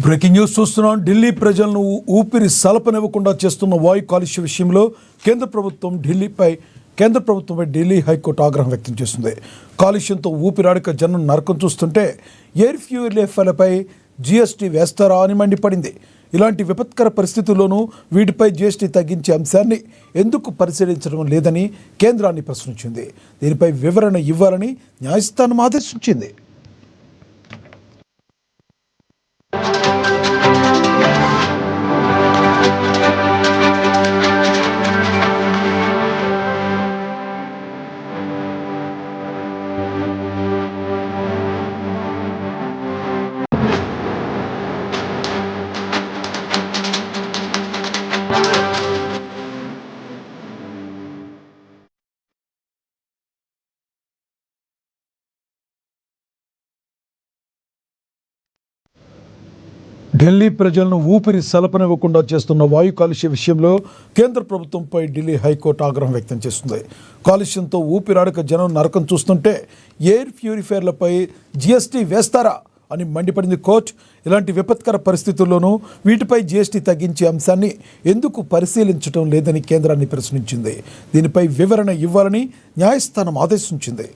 Breaking news చూస్తున్నాం. ఢిల్లీ ప్రజలను ఊపిరి సలపనివ్వకుండా చేస్తున్న వాయు కాలుష్య విషయంలో కేంద్ర ప్రభుత్వంపై ఢిల్లీ హైకోర్టు ఆగ్రహం వ్యక్తం చేస్తుంది. కాలుష్యంతో ఊపిరాడక జనం నరకం చూస్తుంటే ఎయిర్ ప్యూరిఫైర్లపై జీఎస్టీ వేస్తారా అని మండిపడింది. ఇలాంటి విపత్కర పరిస్థితుల్లోనూ వీటిపై జీఎస్టీ తగ్గించే అంశాన్ని ఎందుకు పరిశీలించడం లేదని కేంద్రాన్ని ప్రశ్నించింది. దీనిపై వివరణ ఇవ్వాలని న్యాయస్థానం ఆదేశించింది. ఢిల్లీ ప్రజలను ఊపిరి సలపనివ్వకుండా చేస్తున్న వాయు కాలుష్య విషయంలో కేంద్ర ప్రభుత్వంపై ఢిల్లీ హైకోర్టు ఆగ్రహం వ్యక్తం చేస్తుంది. కాలుష్యంతో ఊపిరాడక జనం నరకం చూస్తుంటే ఎయిర్ ప్యూరిఫైర్లపై జీఎస్టీ వేస్తారా అని మండిపడింది కోర్టు. ఇలాంటి విపత్కర పరిస్థితుల్లోనూ వీటిపై జీఎస్టీ తగ్గించే అంశాన్ని ఎందుకు పరిశీలించడం లేదని కేంద్రాన్ని ప్రశ్నించింది. దీనిపై వివరణ ఇవ్వాలని న్యాయస్థానం ఆదేశించింది.